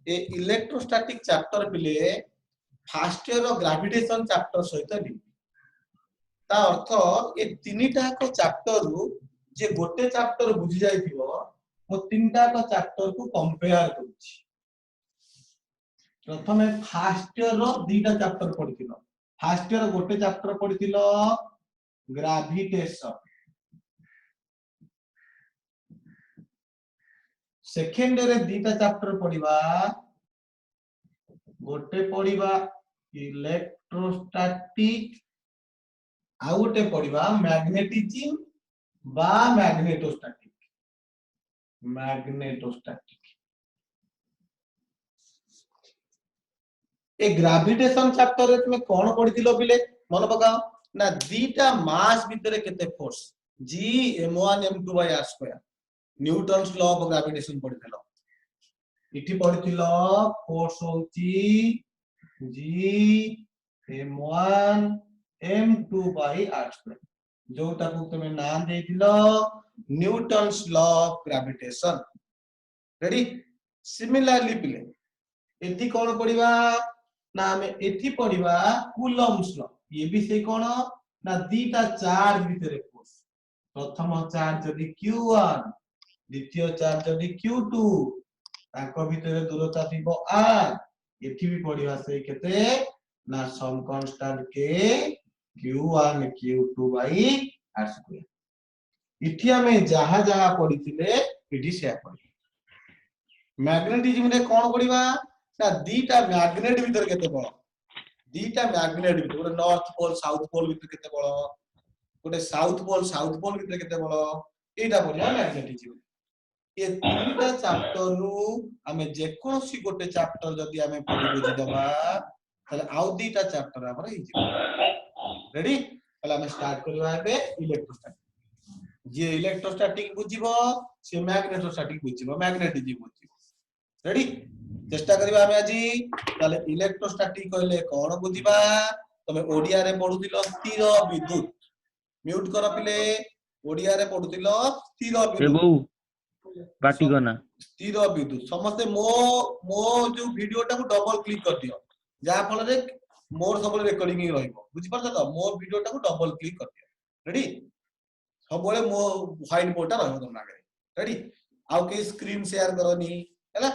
ए electrostatic chapter पिले first year gravitation chapter सहित link ता अर्थ ए तीनटा को चैप्टर रु जे गोटे चैप्टर बुझी जाइथिबो मो तीनटा को चैप्टर को कंपेयर करूची प्रथमे फर्स्ट ईयर रो दीटा चैप्टर पढिथिलो फर्स्ट ईयर गोटे चैप्टर पढिथिलो ग्रेविटेशन सेकेंड रे दीटा चैप्टर पढिबा गोटे पढिबा इलेक्ट्रोस्टैटिक आ गोटे पढिबा मैग्नेटिज्म बा मैग्नेटोस्टैटिक ए ग्रेविटेशन चैप्टर रे तुमे कोन पढिथिलो बिले मन पकाओ ना दीटा मास भितरे केते force g m1 m2 by r square Newton's law of gravitation पढिथिलो इठी पढिथिलो फोर्स होची g m1 m2 by r square जोटा को तुमे नाम देथिलो Newton's law of gravitation ready similarly पिले एठी कोन पढिबा ना हमें एठी पढिबा कूलम्स लॉ ये भी से कोन ना दीटा चार्ज भितरे फोर्स प्रथम चार्ज यदि q1 द्वितीय चार्ज यदि q2 ताको भितरे दूरता थिबो r एठी भी पढिबा से केते ना सम कांस्टेंट के q1 q2 by r square इठी हमें जहां जहां पढिथिले इठी से पढि मैग्नेटिज्म रे कोन पढिबा ना दीटा मैग्नेट भीतर केते बळ दीटा मैग्नेट भीतर गोटे नॉर्थ पोल साउथ पोल भीतर केते बळ गोटे साउथ पोल भीतर केते बळ एटा पढिबा मैग्नेटिज्म ये तीनटा चैप्टर रु हमें जे कोनसी गोटे चैप्टर जदी हमें पढि बुझी दबा तले आउ दीटा चैप्टर हमर हि जे रेडी तले हमें स्टार्ट करबा बे इलेक्ट्रोस्टैटिक जे इलेक्ट्रोस्टैटिक बुझिबो से मैग्नेटोस्टैटिक बुझिबो मैग्नेटिज्म बुझिबो रेडी चेष्टा करिबा हमें आज ताले इलेक्ट्रोस्टैटिक कहले कोन बुझिबा तमे ओडिया रे पढुतिलो स्थिर विद्युत म्यूट कर पिले ओडिया रे पढुतिलो स्थिर विद्युत पाटिगना स्थिर विद्युत समस्त मो जो वीडियो टा को डबल क्लिक कर दियो जा फल रे मोर सब रिकॉर्डिंग ही रहइबो बुझि परछ त मोर वीडियो टा को डबल क्लिक कर दियो रेडी सबले मो व्हाइट बोर्ड टा रहइबो तुम आगे रेडी आउ के स्क्रीन शेयर करनी हैला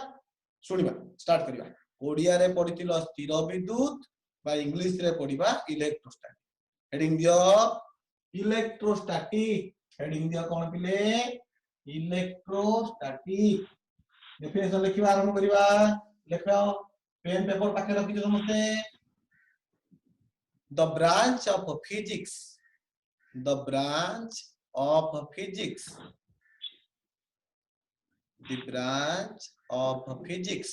सुनिबा स्टार्ट करिबा ओडिया रे पढितिलो स्थिर विद्युत बा इंग्लिश रे पढिबा इलेक्ट्रोस्टैटिक हेडिंग दियो इलेक्ट्रोस्टैटिक हेडिंग दियो कोन पिले इलेक्ट्रोस्टैटिक डेफिनेशन लिखिबा आरंभ करिबा लिखो पेन पेपर पाखे रखि जो समते the branch of physics the branch of physics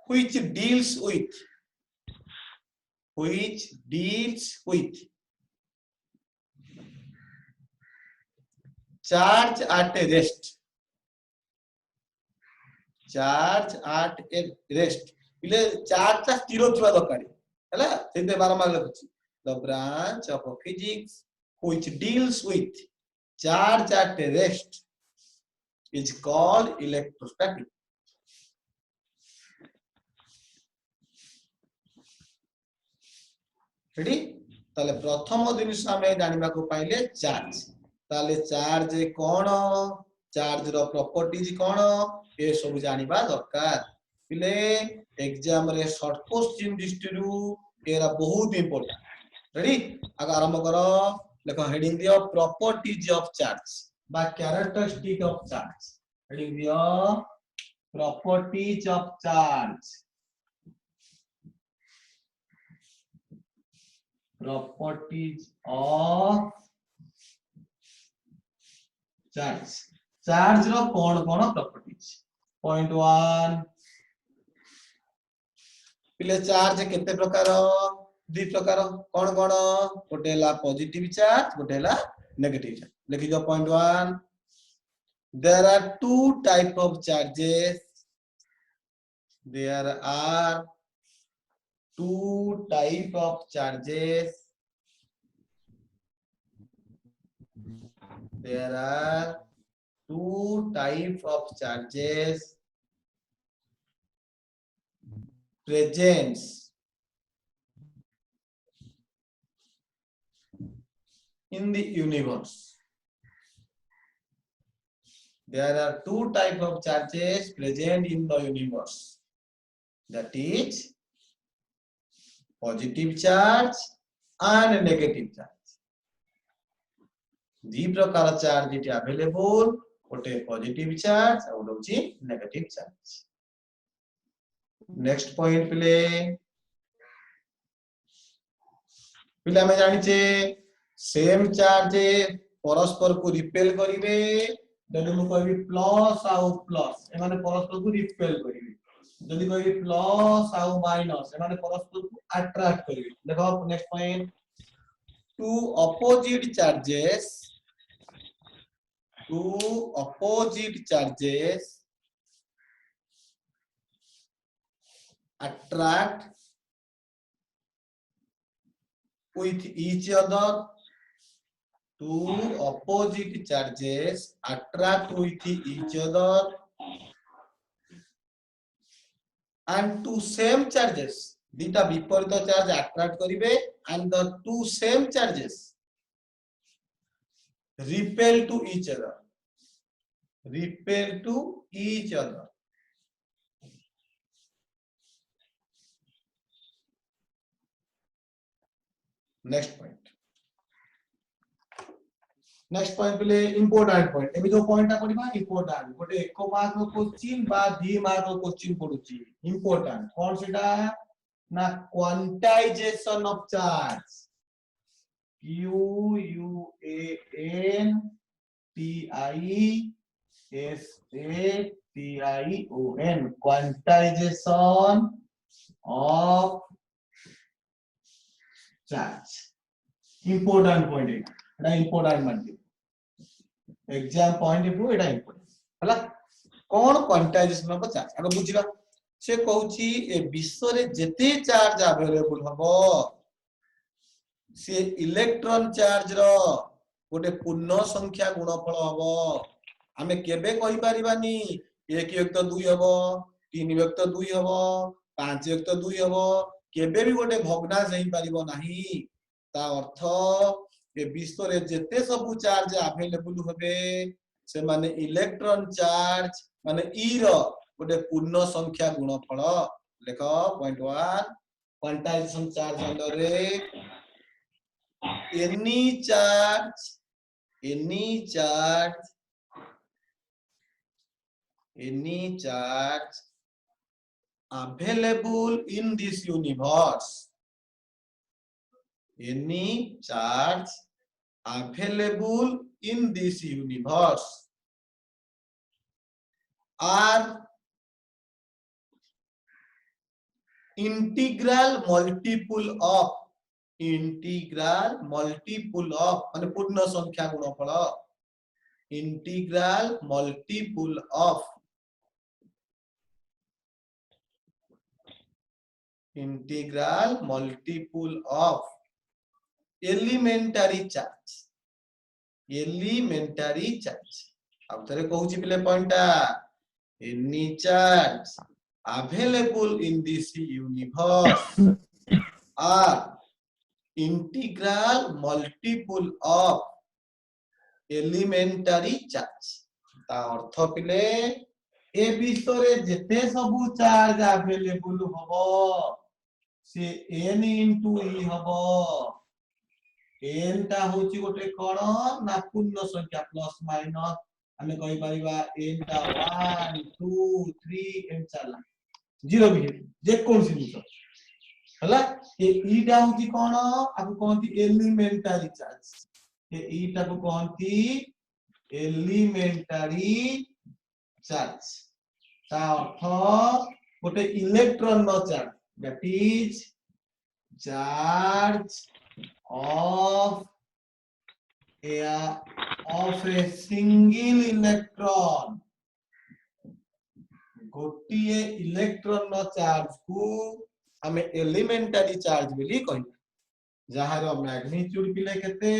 which deals with charge at rest इले चार्ज ता स्थिर थिबा दरकार हैला सेते बारंबार लिखुची the branch of physics which deals with charge at rest is called electrostatic ready ताले प्रथम दिन समय जानिबा को पाइले चार्ज ताले चार्ज कोन चार्ज रो प्रॉपर्टीज कोन ए सब जानिबा दरकार पिले एग्जाम रे शॉर्ट क्वेश्चन दृष्टिरु एरा बहुत इंपोर्टेंट रेडी आगे आरंभ करो देखो हेडिंग दियो प्रॉपर्टीज ऑफ चार्ज बा कैरेक्टरिस्टिक ऑफ चार्ज हेडिंग दियो प्रॉपर्टीज ऑफ चार्ज चार्ज रो कोन कोन प्रॉपर्टीज पॉइंट 1 पिले चार्ज केते प्रकार दि प्रकार कोन कोन गोटेला पॉजिटिव चार्ज गोटेला नेगेटिव चार्ज लिखि दो point 1 there are two type of charges there are two type of charges there are two type of charges presents in the universe. There are two type of charges present in the universe. That is positive charge and negative charge. दी प्रकार charge it available गोटे positive charge और होची negative charge. Next point पिले हमें जानी चे same charge परस्पर को रिपेल करिवे जदि मु कहबी प्लस आउ प्लस ए माने परस्पर को रिपेल करिवे जदि कहबी प्लस आउ माइनस ए माने परस्पर को अट्रैक्ट करिवे. देखो next point two opposite charges attract with each other. Two opposite charges attract with each other and two same charges dita viparita charge attract karibe and the two same charges repel to each other. Next point pile important point एबे जो point ता पडिबा important गोटे एक mark रो question बा दी mark रो question पडुची important कोन सेटा ना quantization of charge Q U A N T I S A T I O N quantization of charge. Important point Etah important मानती exam point of view Etah important हला कोन quantization of charge आगो बुझिबा से कहूची ए विश्व रे जेते charge available हबो से electron charge रो गोटे पूर्ण संख्या गुणफल हबो. हमें केबे कहि परिबानी 1 युक्त 2 हबो 3 युक्त 2 हबो 5 युक्त 2 हबो केबे भी गोटे भग्नांश हेई परिबो नाही. ता अर्थ ए विश्व रे जेते सब चार्ज अवेलेबल होबे से माने इलेक्ट्रॉन चार्ज माने ई रो गोटे पूर्ण संख्या गुणफल. लेखो पॉइंट 1 क्वांटाइजेशन चार्ज अंडर रे any charge available in this universe are integral multiple of माने पूर्ण संख्या गुणफल integral multiple of elementary charge. अब तरे कहूची पिले पॉइंटा any charge available in this universe are integral multiple of elementary charge. ता अर्थ पिले ए विश्व रे जेते सब चार्ज अवेलेबल हबो से n into e हबो. n ता होची गोटे कोन ना पूर्ण संख्या प्लस माइनस हमें कहि परिबा n ता 1 2 3 n चला 0 भी जे कोन सी हला ए ईटा होची कोन आपको कोनती एलिमेंटरी चार्ज ए ईटा को कोनती एलिमेंटरी चार्ज. ता अर्थ गोटे इलेक्ट्रॉन नो charge that is charge of a single electron गोटिए इलेक्ट्रॉन नो चार्ज को हमें एलिमेंटरी चार्ज बोली कहि जहार मैग्नीट्यूड पिले केते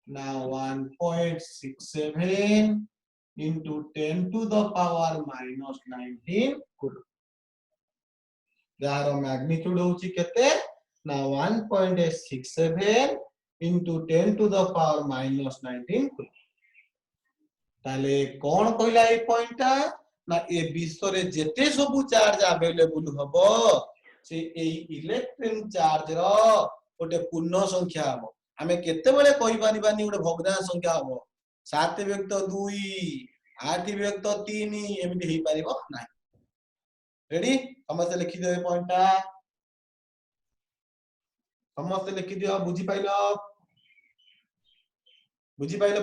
ना 1.67 into 10 to the power minus 19 coulomb यार मैग्नीट्यूड होची केते ना 1.67 into 10 to the power minus 19 coulomb ताले कोन कहला ए पॉइंटटा ना ए विश्व रे जेते सब चार्ज अवेलेबल हबो से ए इलेक्ट्रॉन चार्ज रो ओटे पूर्ण संख्या हबो हमें केते बेले कहि पारिबानी ओटे भग्नांश संख्या हबो 7 व्यक्त 2 8 व्यक्त 3 एमिति हे पारिबो नाही रेडी समस्त लिखि दे पॉइंटटा समस्त लिखि दियो बुझी पाइलो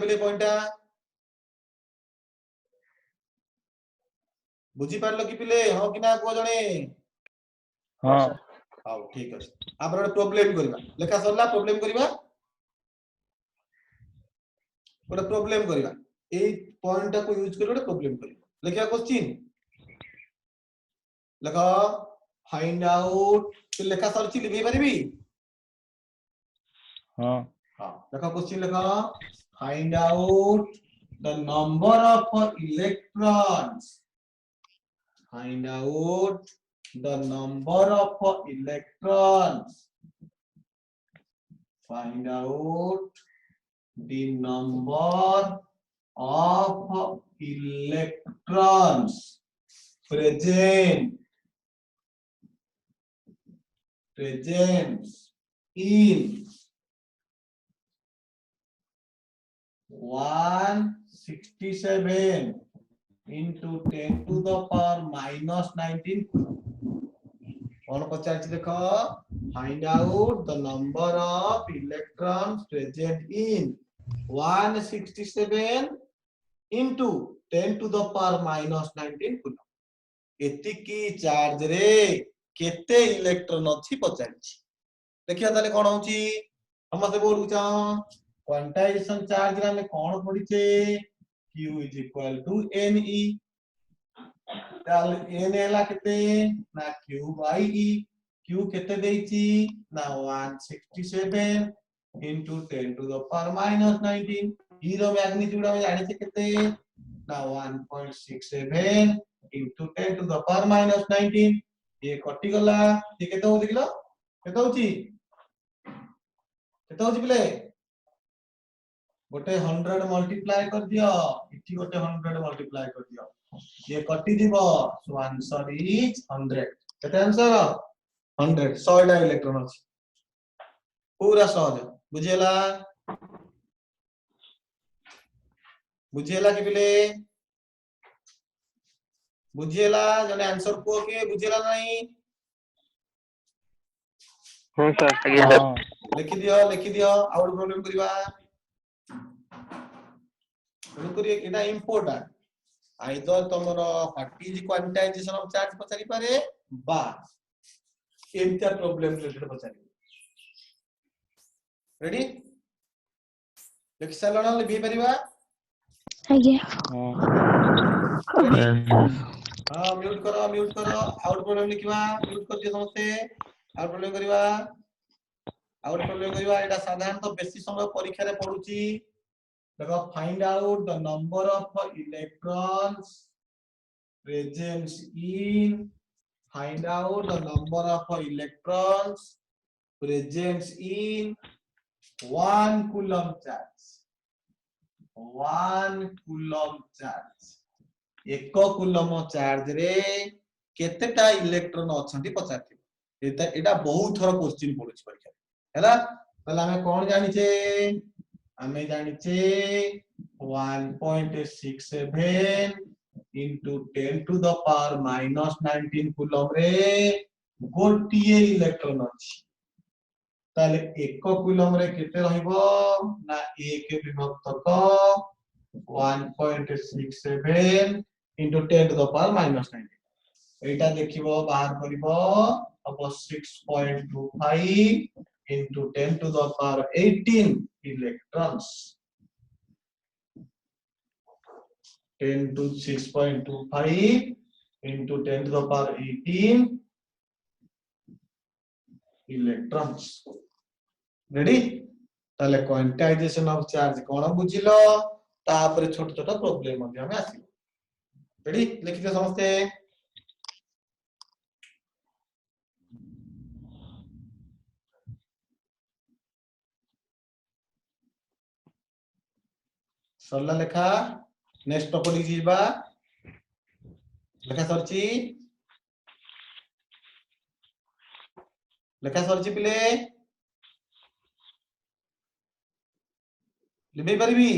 बेले पॉइंटटा बुझी पारलो कि पिले हो कि ना को जणे हां हां ठीक अछि आपण प्रॉब्लम करबा लेखा सरला प्रॉब्लम करबा ओटा प्रॉब्लम करबा ए पॉइंट को यूज करो प्रॉब्लम करबा लेखा क्वेश्चन लेखा फाइंड आउट लेखा सरची लिखै परबी हां हां लेखा क्वेश्चन लेखा find out the number of electrons find out the number of electrons find out the number of electrons present in 167 into 10 to the power minus 19 कौन पचारछि देखो find out the number of electrons present in 167 into 10 to the power minus 19 coulomb एतिकी charge रे केते electron अछि पचारछि देखिया ताले कोन होछि हमसे बोलु चा क्वांटाइजेशन चार्ज रे हमें कोन पडिछे Q is equal to NE. ताल N एला केते ना Q by E. Q केते देइची ना 167 into 10 to the power minus 19. E row magnitude हम जानि छे केते ना 1.67 into 10 to the power minus 19. ये कटि गला ये केते होछि किलो केते होछि बिले गोटे 100 मल्टीप्लाई कर दियो इठी गोटे 100 मल्टीप्लाई कर दियो ये कटि दिबो सो आंसर इज 100 केते आंसर 100 100 टा इलेक्ट्रॉन अछि पूरा सहज बुझेला कि बिले बुझेला जने आंसर को के बुझेला नहीं हां सर आज्ञा सर लिखि दियो आउट प्रॉब्लम करिवा करिए एटा इंपोर्टेंट आइदर तमरो what is quantization of charge पचारि पारे बा एंटा प्रॉब्लम रिलेटेड पचारि रेडी लेक्चर लिखि परिबा आज्ञा हां म्यूट करो आउट प्रॉब्लम लिखिबा म्यूट कर दियो समस्ते आउट प्रॉब्लम करिवा एटा साधारण तो बेसी समय परीक्षा रे पडुची देखो find out the number of electrons present in find out the number of electrons present in 1 coulomb charge 1 coulomb charge 1 coulomb charge रे केतेटा इलेक्ट्रॉन अछंती पचारथि एटा बहुत थोर क्वेश्चन पडुची परीक्षा हैला तले हमें कोन जानि छे हमें जानि छे 1.67 into 10 to the power minus 19 coulomb रे गोटिए इलेक्ट्रॉन अछि ताले 1 coulomb रे केते रहइबो ना 1 विभक्त 1.67 into 10 to the power minus 19 एटा देखिबो बाहर करिबो अब 6.25 into 10 to the power 18 electrons 10 to 6.25 into 10 to the power 18 electrons. Ready? ताले quantization of charge कोन बुझिलो तापर छोट छोट प्रॉब्लम मध्ये हमें आसीबो। रेडी लिखिते समस्ते सरला लेखा नेक्स्ट टॉपिक जीवा लेखा सरची पिले लिबे परबी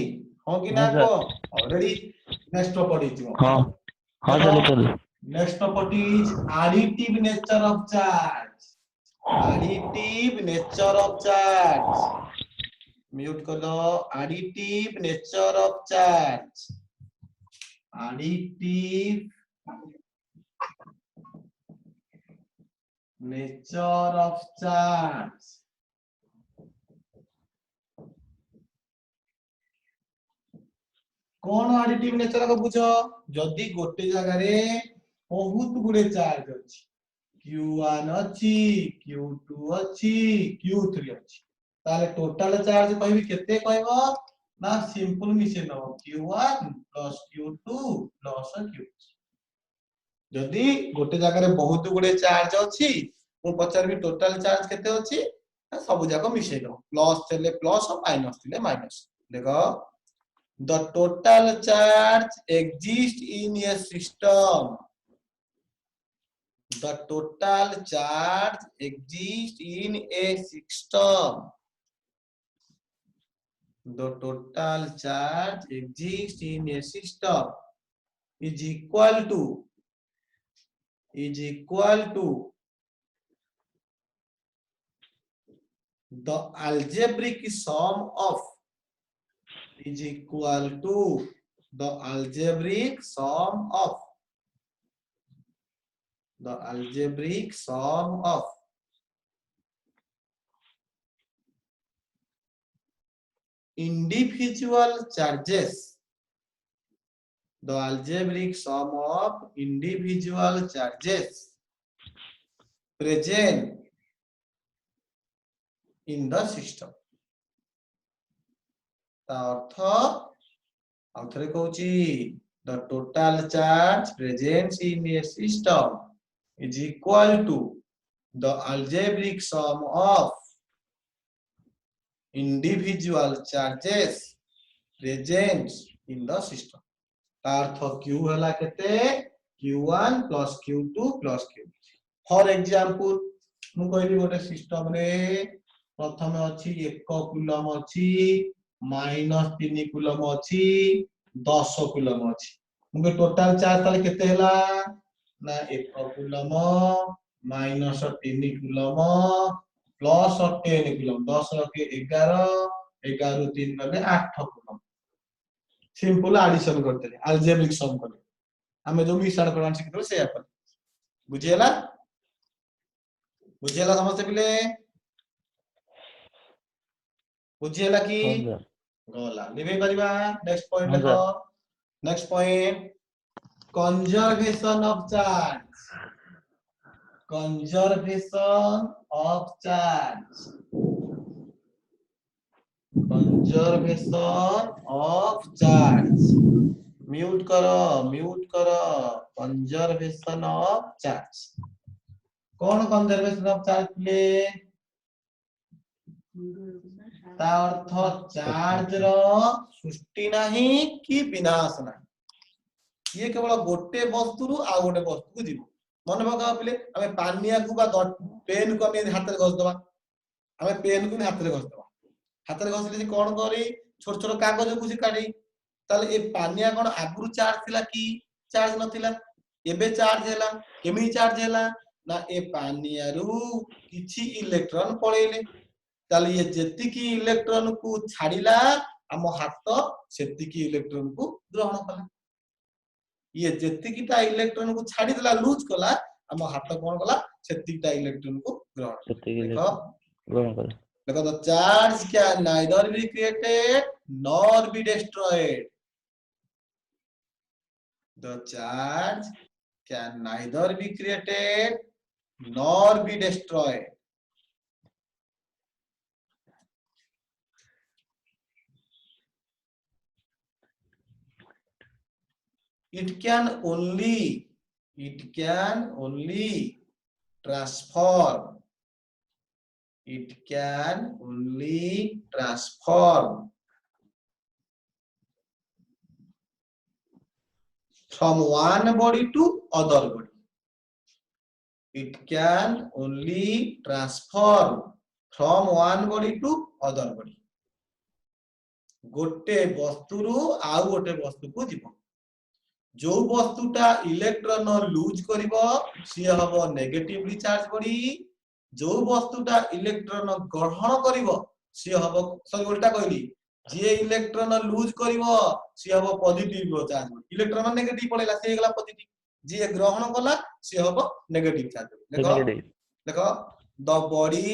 हो कि ना हाँ, को ऑलरेडी नेक्स्ट टॉपिक जीवो हाँ हाँ चलो चलो next topic is additive nature of charge additive nature of charge mute कर दो additive nature of charge additive nature of charge कौन additive nature को बुझो जदी गोटे जगह रे बहुत गुडे चार्ज अछि Q1 अछि Q2 अछि Q3 अछि ताले टोटल चार्ज कहबी केते कहबो ना सिंपल मिसे न Q1 plus Q2 plus Q3 जदी गोटे जगह रे बहुत गुडे चार्ज अछि मु पचारबी टोटल चार्ज केते अछि सब जाको मिसे दो प्लस चले प्लस और माइनस चले माइनस देखो the total charge exists in a system the total charge exists in a system the total charge exists in a system is equal to the algebraic sum of is equal to the algebraic sum of individual charges the algebraic sum of individual charges present in the system earth आउथरे कहूची the total charge present in a system is equal to the algebraic sum of individual charges present in the system earth q हला केते q1 plus q2 plus q3 for example मु कहली गोटे system रे प्रथम अछि 1 coulomb अछि -3 coulomb अछि 10 कूलम अछि मुके टोटल चार्ज ताले केते हला ना 1 कूलम -3 कूलम प्लस 10 कूलम 10 के 11 11 3 गले 8 कूलम सिंपल एडिशन करते अलजेब्रिक सम करते हमें जो मिसाल करन सिखतो से अपन बुझियला समझते पिले बुझियला की हाँ गला लिबे परिबा नेक्स्ट पॉइंट हाँ देखो next point conservation of charge conservation of charge mute करो conservation of charge कौन conservation of charge ले ता अर्थ चार्ज रो सृष्टि नहीं कि विनाश नहीं ये केवल गोटे वस्तु रु आ गोटे वस्तु को जीव मन भगा पिले हमें पानिया को बा पेन को हमें हाथ रे घस दबा हमें पेन को हाथ रे घस दबा हाथ रे घसले कोन करी छोट छोट कागज को सी काढी ताले ए पानिया कोन आगुरु चार्ज थिला कि चार्ज नथिला एबे चार्ज हैला केमी चार्ज हैला ना ए पानिया रु किछि इलेक्ट्रॉन पळेले ताले ये जेतिकी इलेक्ट्रॉन को छाडिला हम हाथ सेतिकी इलेक्ट्रॉन को ग्रहण कला ये जेतिकीटा इलेक्ट्रॉन को छाडी देला लूज कला हम हाथ कोन कला सेतिकीटा इलेक्ट्रॉन को ग्रहण कला देखो the charge can neither be created nor be destroyed the charge can neither be created nor be destroyed It can only transform. It can only transform from one body to other body. It can only transform from one body to other body. गोटे वस्तुरु आउ गोटे वस्तु को जीव जो वस्तुटा electron lose करिवो सी हबो negatively charge body जो वस्तुटा electron ग्रहण करिवो सी हबो सॉरी उल्टा कहली जे इलेक्ट्रॉन लूज करिवो सी हबो positive charge body electron negative पड़ेला से गला पॉजिटिव जे ग्रहण कला सी हबो नेगेटिव चार्ज बॉडी देखो देखो the body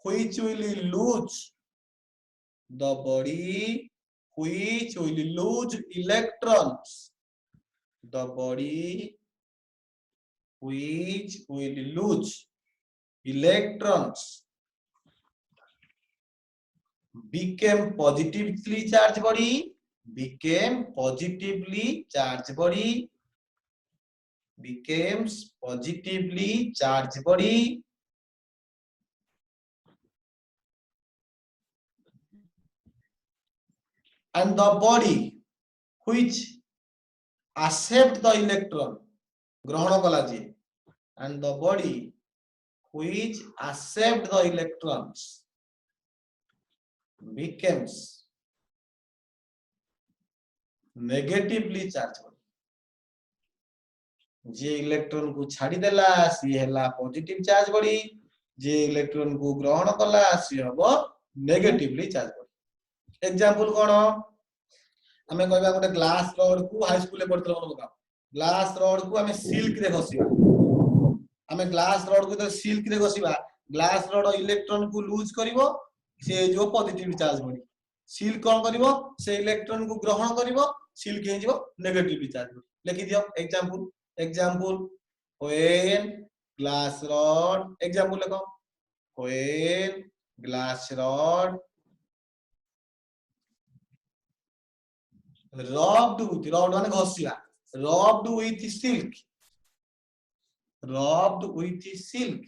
which will lose the body which will lose electrons the body which will lose electrons became positively charged body becomes positively charged body and the body which accept the electron grahana kala je and the body which accept the electrons becomes negatively charged J electron को छाड़ी देला सी हैला positive charge body जे electron को ग्रहण कला सी हबो negatively charge body example कोन हमें कहबा गोटे ग्लास रॉड को हाई स्कूल ले पड़तलो मन बका ग्लास रॉड को हमें सिल्क रे घसीबा हमें ग्लास रॉड को तो सिल्क रे घसीबा ग्लास रॉड इलेक्ट्रॉन को लूज करिवो से जो पॉजिटिव चार्ज बॉडी सिल्क कोन करिवो से इलेक्ट्रॉन को ग्रहण करिवो सिल्क हे जिवो नेगेटिवली चार्ज बॉडी लिखि दियो example when glass rod example लिखो when glass rod rubbed with rod माने घसिया rubbed with silk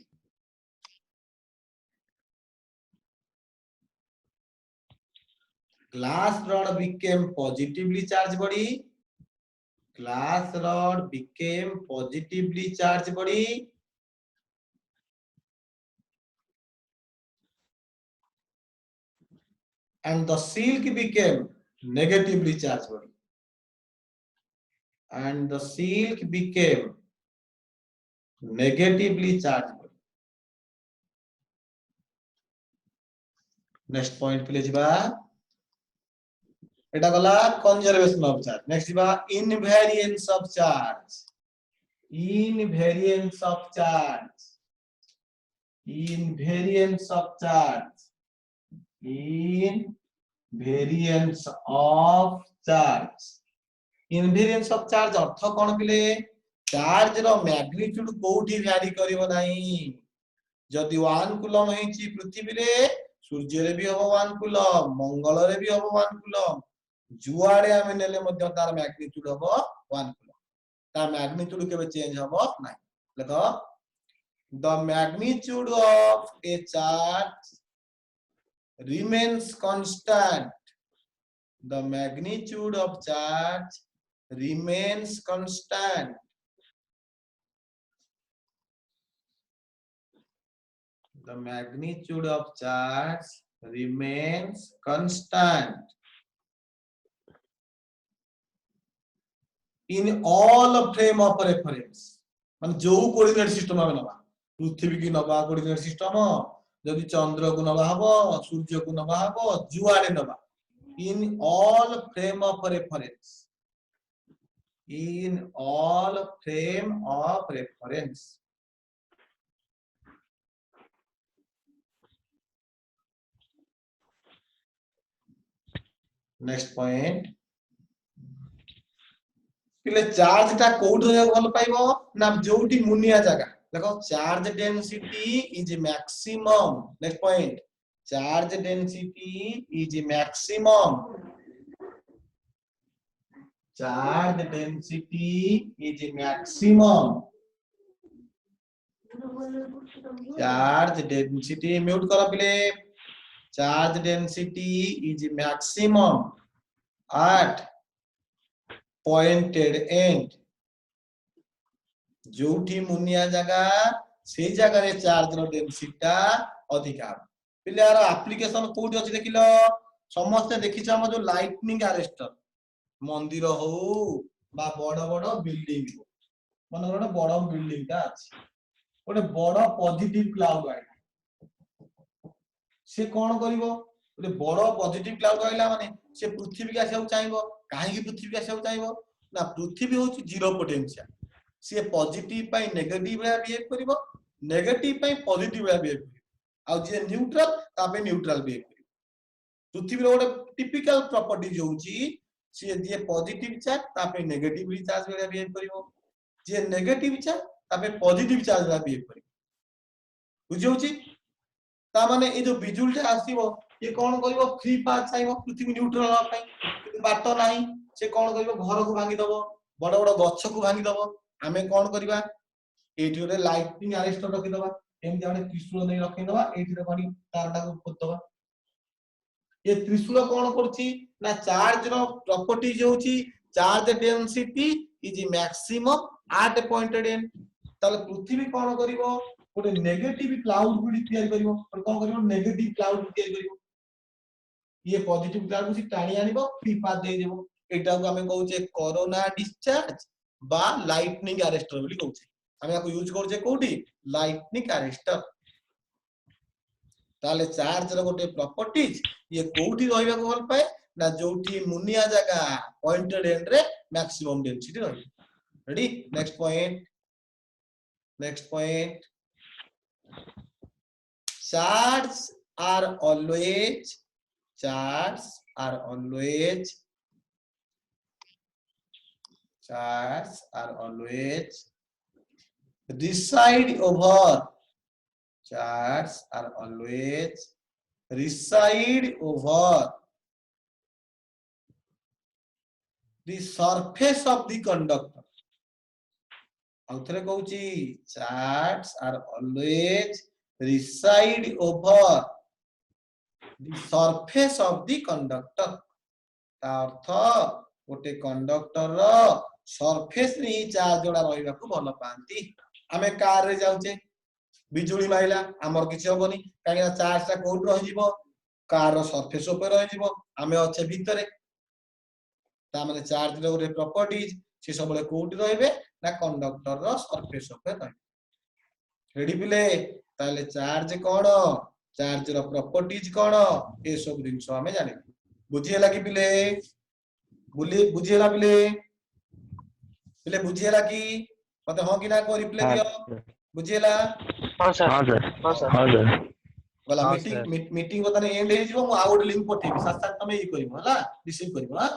glass rod became positively charged body glass rod became positively charged body and the silk became negatively charged body and the silk became negatively charged body next point पे ले जिबा एटा गला conservation of charge next जिबा invariance of charge invariance of charge अर्थ कोन पिले charge रो magnitude कोठी vary करिवो नाही जदि 1 coulomb हेची पृथ्वी रे सूर्य रे भी हबो 1 कूलम मंगल रे भी हबो 1 कूलम जुआडे आमे नेले मध्ये तार मैग्नीट्यूड हबो 1 कूलम तार मैग्नीट्यूड केबे चेंज हबो नाही देखो the magnitude of a charge remains constant the magnitude of charge remains constant the magnitude of charge remains constant in all frame of reference मान जो कोऑर्डिनेट सिस्टम में नबा पृथ्वी की नबा कोऑर्डिनेट सिस्टम जदि चंद्र को नबा हबो सूर्य को नबा हबो जुआडे नबा in all frame of reference next point पिले चार्ज ता कोड भल पाइबो ना जोटी मुनिया जगह देखो charge density is maximum next point charge density is maximum charge density is maximum. Charge density mute करो पिले. Charge density is maximum at pointed end. जोठी Muniya जगह से जगह रे चार्ज रो डेंसिटी टा अधिका. पिले यार एप्लीकेशन कोड अछि देखिलो समस्त देखिछ हम जो लाइटनिंग अरेस्टर मंदिर हो बा बड़ बड़ बिल्डिंग हो मन गोटे बड़ बिल्डिंग टा अछि गोटे बड़ पॉजिटिव क्लाउड आइला से कोन करिवो गोटे बड़ पॉजिटिव क्लाउड आइला माने से पृथ्वी के आसे चाहबो काहे की पृथ्वी के आसे चाहबो ना पृथ्वी होची जीरो पोटेंशियल से पॉजिटिव पाई नेगेटिव रे बिहेव करिवो नेगेटिव पाई पॉजिटिव रे बिहेव करिवो आ जे न्यूट्रल तापे न्यूट्रल बिहेव करिवो पृथ्वी रो गोटे टिपिकल प्रॉपर्टी होची से जे पॉजिटिव चार्ज तापे नेगेटिव चार्ज रे बिहेव करिवो जे नेगेटिव चार्ज तापे पॉजिटिव चार्ज रे बिहेव करिवो बुझी होची ता माने ए जो बिजुलटे आसीबो ये कोन करिवो फ्री पाथ चाइबो पृथ्वी न्यूट्रल होआ पई किंतु बात नाही से कोन करिवो घर को भांगी दबो बड़ बड़ गछ को भांगी दबो हमें कोन करिवा एठी रे लाइटिंग अरेस्टर रखि दबा एम जाने त्रिशूल नै रखि दबा एठी रे कोनी तारटा को पोत दबा ये त्रिशूल कोन करछि ना चार्ज रो प्रॉपर्टी जे होछि charge density is maximum at a pointed end ताले पृथ्वी कोन करिवो गोटे नेगेटिव क्लाउड गुडी तयार करिवो और कोन करिवो नेगेटिव क्लाउड तयार करिवो ये पॉजिटिव क्लाउड को टाणी आनिबो फ्री पाथ दे देबो एटा को हमें कहउचे कोरोना डिस्चार्ज बा लाइटनिंग अरेस्टर बोली कहउचे हमें याको यूज करछे कोठी लाइटनिंग अरेस्टर ताले चार्ज रो गोटे प्रॉपर्टीज ये कोठी रहइबा को भल पाए ना जोठी मुनिया जगह पॉइंटेड एंड रे मैक्सिमम डेंसिटी रही ready next point charges are always reside over the surface of the conductor. आउथरे कहूची charges are always reside over the surface of the conductor. ता अर्थ गोटे कंडक्टर रो सरफेस रे चार्ज जोड़ा रहिबा को भल पांती हमें कार रे जाउचे बिजुली माइला हमर किछ होबनी काहेना चार्ज ता कोड रहि जिवो कार रो सरफेस ऊपर रहि जिवो हमें अच्छे भीतरे ता माने चार्ज रो रे प्रॉपर्टीज से सबले कोड रहिबे ना कंडक्टर रो सरफेस ऊपर रहि रेडी पिले ताले चार्ज कोन चार्ज रो प्रॉपर्टीज कोन ए सब दिनसो हमें जानि बुझियला कि पिले बुझियला पिले बुझियला कि मते हो कि ना को रिप्लाई दियो बुझियला हां सर वाला मीटिंग बताने एंड हे जिवो आ गोटे लिंक पठेबी साथ साथ तमे ई करिवो हला रिसीव करिवो हां